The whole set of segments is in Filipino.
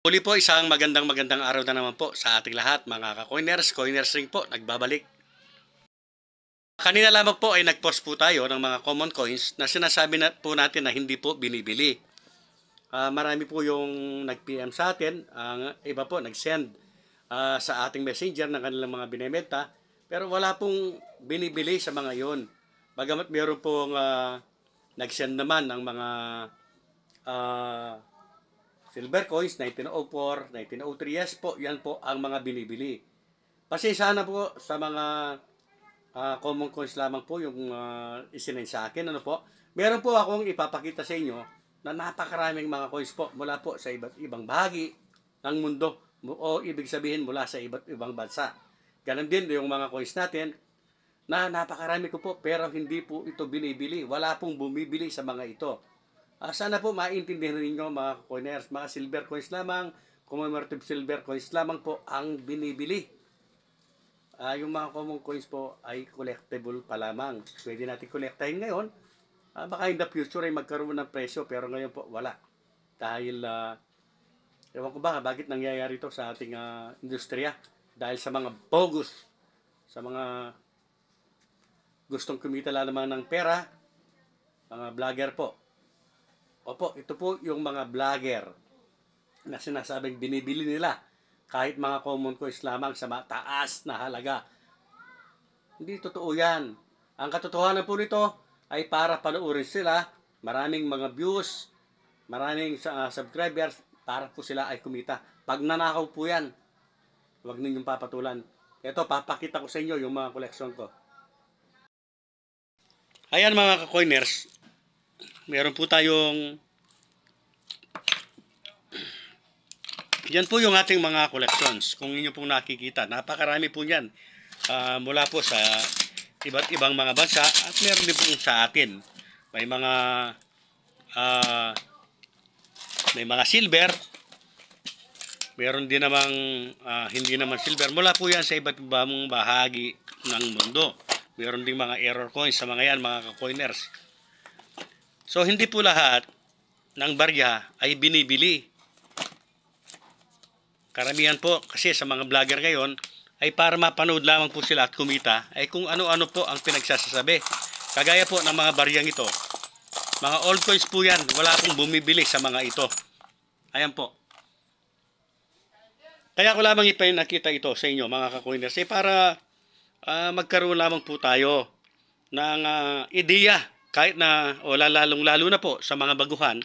Muli po, isang magandang araw na naman po sa ating lahat mga ka-coiners. Coiners ring po, nagbabalik. Kanina lamang po ay nag-post po tayo ng mga common coins na sinasabi na po natin na hindi po binibili. Marami po yung nag-PM sa atin, ang iba po nag-send sa ating messenger ng kanilang mga binibenta, pero wala pong binibili sa mga yon. Bagamat meron pong nag-send naman ng mga silver coins, 1904, 1903, yes po, yan po ang mga binibili. Pasensya na po sa mga common coins lamang po yung isinend sa akin. Ano po? Meron po akong ipapakita sa inyo na napakaraming mga coins po mula po sa iba't ibang bahagi ng mundo o ibig sabihin mula sa iba't ibang bansa. Ganon din yung mga coins natin na napakarami ko po pero hindi po ito binibili. Wala pong bumibili sa mga ito. Sana po maintindihan ninyo mga coiners, mga silver coins lamang, commemorative silver coins lamang po ang binibili. Yung mga common coins po ay collectible pa lamang. Pwede natin kolektahin ngayon. Baka in the future ay magkaroon ng presyo pero ngayon po wala. Dahil, ewan ko ba bakit nangyayari ito sa ating industriya. Dahil sa mga bogus, sa mga gustong kumita lamang ng pera, mga vlogger po. Opo, ito po yung mga vlogger na sinasabing binibili nila kahit mga common coins lamang sa mataas na halaga. Hindi totoo yan. Ang katotohanan po nito ay para panoorin sila, maraming mga views, maraming subscribers, para po sila ay kumita. Pag nanakaw po yan, huwag ninyong papatulan. Ito, papakita ko sa inyo yung mga koleksyon ko. Ayan mga ka-coiners, meron po tayong yan po yung ating mga collections. Kung inyo pong nakikita, napakarami po yan. Mula po sa iba't ibang mga bansa at meron din po sa atin. May mga silver, meron din namang hindi naman silver. Mula po yan sa iba't ibang bahagi ng mundo. Meron din mga error coins sa mga yan, mga ka-coiners. So, hindi po lahat ng barya ay binibili. Karamihan po kasi sa mga vlogger ngayon ay para mapanood lamang po sila at kumita ay kung ano-ano po ang pinagsasasabi. Kagaya po ng mga baryang ito. Mga old coins po yan. Wala pong bumibili sa mga ito. Ayan po. Kaya ko lamang ipinakita ito sa inyo mga ka-coiners para magkaroon lamang po tayo ng ideya kahit na o lalong-lalo na po sa mga baguhan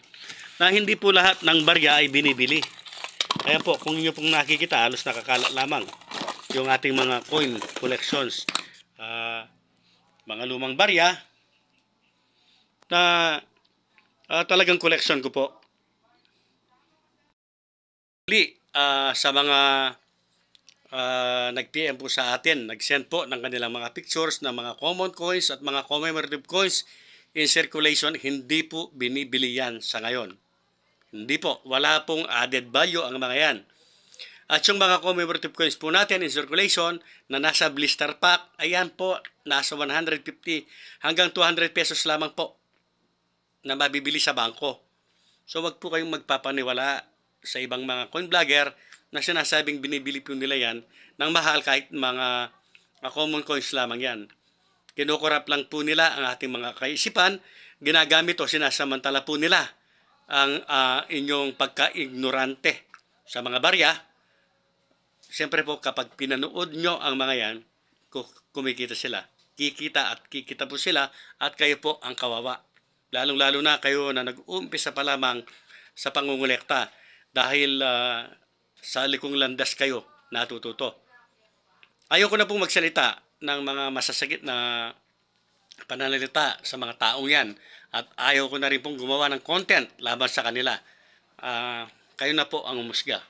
na hindi po lahat ng barya ay binibili. Ayan po, kung inyo pong nakikita, halos nakakalat lamang yung ating mga coin collections. Mga lumang barya na talagang collection ko po. Sa mga nag-PM po sa atin, nag-send po ng kanilang mga pictures ng mga common coins at mga commemorative coins in circulation, hindi po binibili yan sa ngayon. Hindi po, wala pong added value ang mga yan. At yung mga commemorative coins po natin in circulation na nasa blister pack, ayan po, nasa 150 hanggang 200 pesos lamang po na mabibili sa bangko. So wag po kayong magpapaniwala sa ibang mga coin vlogger na sinasabing binibili po nila yan ng mahal kahit mga common coins lamang yan. Kinukurap lang po nila ang ating mga kaisipan, ginagamit o sinasamantala po nila ang inyong pagka-ignorante sa mga barya. Siyempre po kapag pinanood nyo ang mga yan, kumikita sila. Kikita po sila at kayo po ang kawawa. Lalong-lalo na kayo na nag-uumpisa pa lamang sa pangungulekta dahil sa likong landas kayo natututo. Ayoko na pong magsalita ng mga masasakit na pananalita sa mga taong yan. At ayaw ko na rin pong gumawa ng content laban sa kanila. Kayo na po ang umusga.